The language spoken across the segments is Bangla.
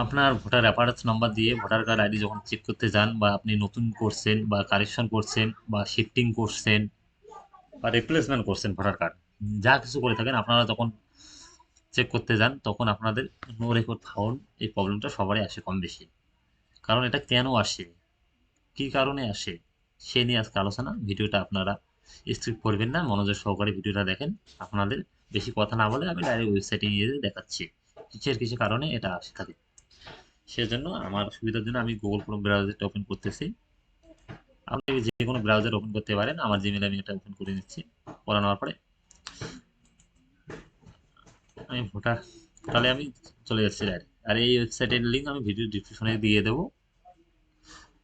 আপনার ভোটার রেফারেন্স নাম্বার দিয়ে ভোটার কার্ড আইডি যখন চেক করতে যান, বা আপনি নতুন করছেন বা কারেকশন করছেন বা শিফটিং করছেন বা রিপ্লেসমেন্ট করছেন ভোটার কার্ড, যা কিছু করে থাকেন আপনারা যখন চেক করতে যান, তখন আপনাদের নো রেকর্ড ফাউন্ড এই প্রবলেমটা সবারই আসে কম বেশি। কারণ এটা কেন আসে, কি কারণে আসে, সে নিয়ে আজকে আলোচনা। ভিডিওটা আপনারা স্কিপ করবেন না, মনোযোগ সহকারে ভিডিওটা দেখেন। আপনাদের বেশি কথা না বলে আমি ডাইরেক্ট ওয়েবসাইটে নিয়ে যেয়ে দেখাচ্ছি কিসের কিছু কারণে এটা আসে থাকে। সেজন্য আমার সুবিধার জন্য আমি গুগল ক্রোম ব্রাউজারটা ওপেন করতেছি। আপনি যে কোনো ব্রাউজার ওপেন করতে পারেন, আমার জিমেলে আমি এটা ওপেন করে নিচ্ছি। করে নেওয়ার পরে আমি ভোটার, তাহলে আমি চলে যাচ্ছি ডাইরেক্ট। আর এই ওয়েবসাইটের লিঙ্ক আমি ভিডিও ডিসক্রিপশনে দিয়ে দেবো।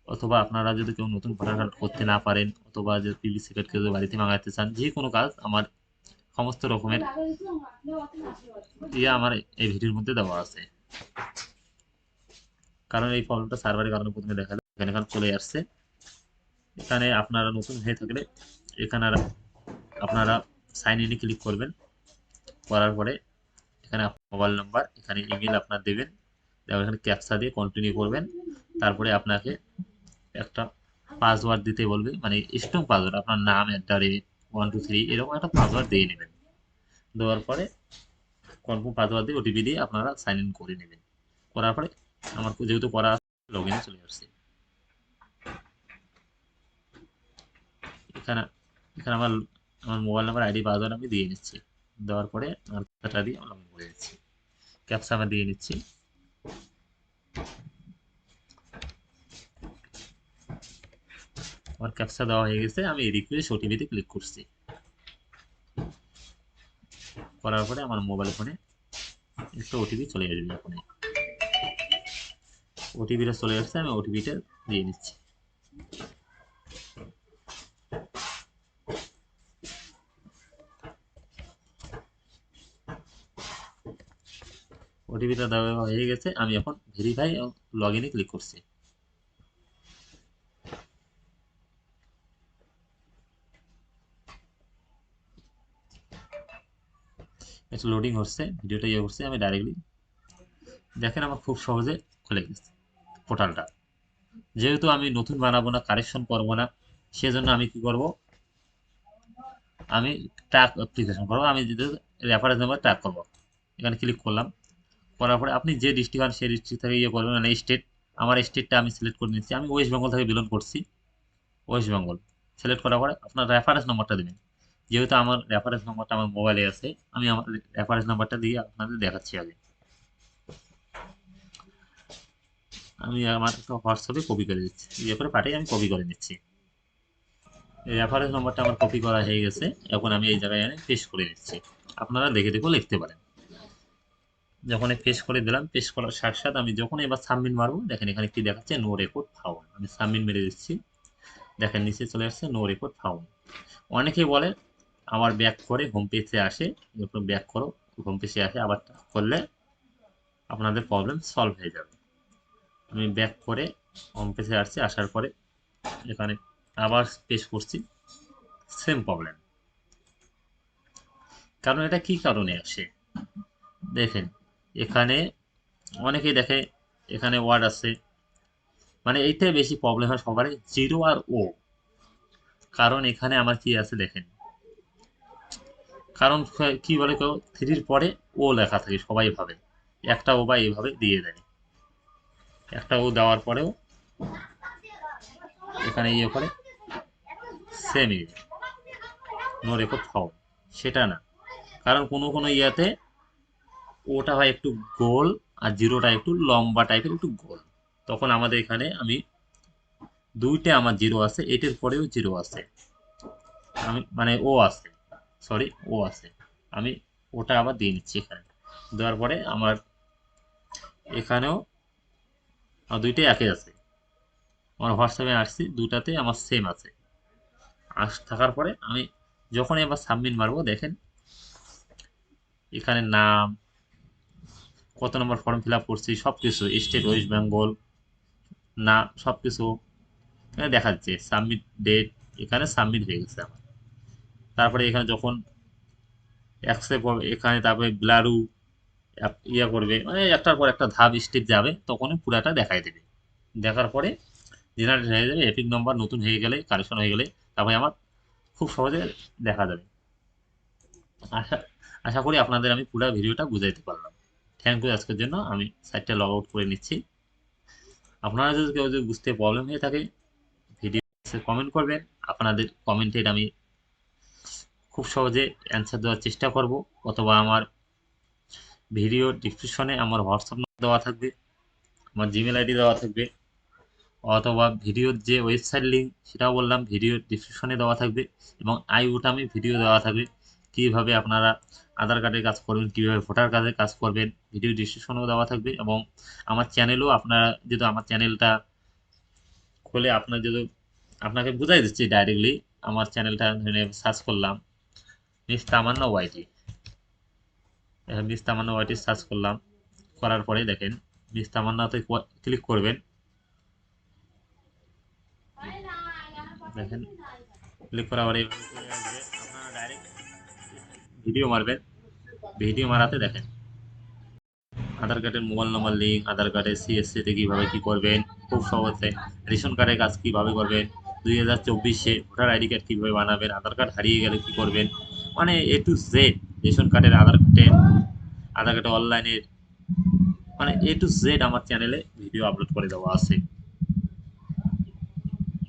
অথবা আপনারা যদি কেউ নতুন ভোটার কার্ড করতে না পারেন, অথবা যে পিভিসি কার্ড কেউ যদি বাড়িতে মাঙাতে চান, যে কোনো কাজ আমার সমস্ত রকমের আমার এই ভিডিওর মধ্যে দেওয়া আছে। কারণ এই প্রবলেমটা সার্ভারের কারণে প্রথমে দেখা যায়, এখানে এখানে চলে আসছে। এখানে আপনারা নতুন হয়ে থাকলে এখানে আপনারা সাইন ইনে ক্লিক করবেন। করার পরে এখানে মোবাইল নাম্বার, এখানে ইমেল আপনার দেবেন, তারপর এখানে ক্যাপচা দিয়ে কন্টিনিউ করবেন। তারপরে আপনাকে একটা পাসওয়ার্ড দিতে বলবে, মানে স্ট্রং পাসওয়ার্ড, আপনার নাম @ 1 2 3 এরকম একটা পাসওয়ার্ড দিয়ে নেবেন। দেওয়ার পরে কনফার্ম পাসওয়ার্ড দিয়ে ওটিপি দিয়ে আপনারা সাইন ইন করে নেবেন। করার পরে আমার যেহেতু করা লগ ইনে চলে আসছে। এখানে এখানে আমার আমার মোবাইল নাম্বার আইডি পাসওয়ার্ড আমি দিয়ে নিচ্ছি। দেওয়ার পরে আমার খাতাটা দিয়ে লগ ইন করে দিচ্ছি। ক্যাপচা আমি দিয়ে নিচ্ছি। আমার ক্যাপচা দেওয়া হয়ে গেছে, আমি রিকোয়েস্ট ওটিপিতে ক্লিক করছি। করার পরে আমার মোবাইল ফোনে একটা ওটিপি চলে আসবে। এখন ওটিপিটা চলে আসছে, আমি ওটিপিটা দিয়ে নিচ্ছি। ওটিপিটা দেওয়া হয়ে গেছে, আমি এখন ভেরিফাই লগ ইনে ক্লিক করছি। একটু লোডিং হচ্ছে, ভিডিওটা ইয়ে করছে, আমি ডাইরেক্টলি দেখেন আমার খুব সহজে খুলে গেছে পোর্টালটা। যেহেতু আমি নতুন বানাবো না, কারেকশন করবো না, সেজন্য আমি কি করব, আমি ট্র্যাক অ্যাপ্লিকেশন করবো। আমি যদি রেফারেন্স নাম্বার ট্র্যাক করবো, এখানে ক্লিক করলাম। করার পরে আপনি যে ডিস্ট্রিক্ট হন সেই ডিস্ট্রিক্ট থেকে ইয়ে করবেন, মানে স্টেট। আমার স্টেটটা আমি সিলেক্ট করে নিচ্ছি, আমি ওয়েস্ট বেঙ্গল থেকে বিলং করছি। ওয়েস্ট বেঙ্গল সিলেক্ট করার পরে আপনার রেফারেন্স নাম্বারটা দেবেন। যেহেতু আমার রেফারেন্স নাম্বারটা আমার মোবাইলে আছে, আমি আমার রেফারেন্স নাম্বারটা দিয়ে আপনাদের দেখাচ্ছি আগে। আমি আমার একটা হোয়াটসঅ্যাপে কপি করে দিচ্ছি, ইয়ে করে পাঠিয়ে আমি কপি করে নিচ্ছি। এই রেফারেন্স নাম্বারটা আমার কপি করা হয়ে গেছে। এখন আমি এই জায়গায় এনে পেস্ট করে নিচ্ছি। আপনারা দেখে দেখে লিখতে পারেন। যখন পেস্ট করে দিলাম, পেস্ট করার সাথে সাথে আমি যখন এবার সাবমিট মারবো, দেখেন এখানে কি দেখাচ্ছে, নো রেকর্ড ফাউন্ড। আমি সাবমিট মেরে দিচ্ছি, দেখেন নিচে চলে আসছে নো রেকর্ড ফাউন্ড। অনেকেই বলে আমার ব্যাক করে হোম পেজে আসে, এরপর ব্যাক করো, হোম পেজে আসে, আবার করলে আপনাদের প্রবলেম সলভ হয়ে যাবে। আমি ব্যাক করে হোম পেজে আসছি, আসার পরে এখানে আবার পেস্ট করছি, সেম প্রবলেম। কারণ এটা কি কারণে আসে দেখেন, এখানে অনেকেই দেখে এখানে ওয়ার্ড আছে, মানে এইটাই বেশি প্রবলেম হয় সবারই, জিরো আর ও। কারণ এখানে আমার কি আছে দেখেন, কারণ কি বলে কেউ থ্রির পরে ও লেখা থাকে, সবাই ভাবে একটা ও বা এইভাবে দিয়ে দেয়। একটা ও দেওয়ার পরেও এখানে ইয়ে করে সেম ইয়ে নো রেকর্ড ফাউন্ড, সেটা না। কারণ কোনো কোনো ইয়াতে ওটা হয় একটু গোল, আর জিরোটা একটু লম্বা টাইপের, একটু গোল। তখন আমাদের এখানে আমি দুইটা আমার জিরো আছে, এটার পরেও জিরো আছে, আমি মানে ও আছে, সরি ও আছে। আমি ওটা আবার দিয়ে নিচ্ছি এখানে। দেওয়ার পরে আমার এখানেও দুইটাই একই আছে। আমার হোয়াটসঅ্যাপে আসছি, দুটাতে আমার সেম আছে। থাকার পরে আমি যখন এবার সাবমিট মারবো, দেখেন এখানে নাম, কত নম্বর ফর্ম ফিল আপ করছি, সব কিছু, স্টেট ওয়েস্ট বেঙ্গল, না সব কিছু এখানে দেখাচ্ছে। সাবমিট ডেট, এখানে সাবমিট হয়ে গেছে আমার। তারপরে এখানে যখন অ্যাকসেপ্ট হবে, এখানে তারপরে ব্লারু ইয়া করবে, মানে একটার পর একটা ধাপ স্টেপ যাবে, তখনই পুরাটা দেখাই দেবে। দেখার পরে জেনারেট হয়ে যাবে, এপিক নম্বর নতুন হয়ে গেলে, কারেকশন হয়ে গেলে তারপরে আমার খুব সহজে দেখা যাবে। আশা আশা করি আপনাদের আমি পুরো ভিডিওটা বুঝাইতে পারলাম। Thank you. আজকের জন্য আমি সাইটটা লগ আউট করে নিচ্ছি। আপনারা যদি কেউ যদি বুঝতে প্রবলেম হয়ে থাকে, ভিডিও কমেন্ট করবেন। আপনাদের কমেন্টের আমি খুব সহজে অ্যান্সার দেওয়ার চেষ্টা করব, অথবা আমার ভিডিও ডিসক্রিপশনে আমার হোয়াটসঅ্যাপ দেওয়া থাকবে, আমার জিমেল আইডি দেওয়া থাকবে, অথবা ভিডিওর যে ওয়েবসাইট লিঙ্ক সেটাও বললাম ভিডিও ডিসক্রিপশনে দেওয়া থাকবে, এবং আমি ভিডিও দেওয়া থাকবে কীভাবে আপনারা আধার কার্ডের কাজ করবেন, কীভাবে ভোটার কার্ডের কাজ করবেন, ভিডিও ডিসক্রিপশনেও দেওয়া থাকবে। এবং আমার চ্যানেলও আপনারা যদি আমার চ্যানেলটা খুলে আপনার যদি আপনাকে বুঝাই দিচ্ছি ডাইরেক্টলি, আমার চ্যানেলটা সার্চ করলাম মিস তামান্না ওয়াইটি, মিস তামান্না ওয়াইটি সার্চ করলাম, করার পরে দেখেন মিস তামান্নাতে ক্লিক করবেন। দেখেন ক্লিক করার পরে এইভাবে চলে আসবে, আপনারা ডাইরেক্ট ভিডিও মারবেন। ভিডিও মারাতে দেখেন আধার কার্ডের মোবাইল নম্বর লিঙ্ক, আধার কার্ডের সিএসসি তে কীভাবে কী করবেন খুব সহজে, রেশন কার্ডের কাজ কীভাবে করবেন, 2024-এ ভোটার আইডি কার্ড কীভাবে বানাবেন, আধার কার্ড হারিয়ে গেলে কী করবেন, মানে A to Z, রেশন কার্ডের, আধার কার্ডের অনলাইনের, মানে A to Z আমার চ্যানেলে ভিডিও আপলোড করে দেওয়া আছে।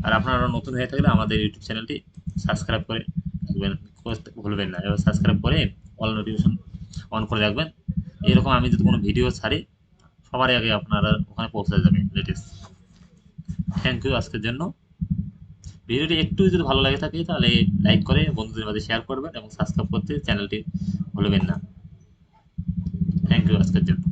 আর আপনারা নতুন হয়ে থাকলে আমাদের ইউটিউব চ্যানেলটি সাবস্ক্রাইব করে রাখবেন, করতে ভুলবেন না, এবার সাবস্ক্রাইব করে অল নোটিফিকেশন অন করে রাখবেন। এরকম আমি যদি কোনো ভিডিও ছাড়ি সবার আগে আপনারা ওখানে পৌঁছে যাবে লেটেস্ট। থ্যাংক ইউ আজকের জন্য। ভিডিওটি একটু যদি ভালো লাগে থাকে তাহলে লাইক করে বন্ধুদের মাঝে শেয়ার করবেন এবং সাবস্ক্রাইব করতে চ্যানেলটি ভুলবেন না। থ্যাংক ইউ আজকের জন্য।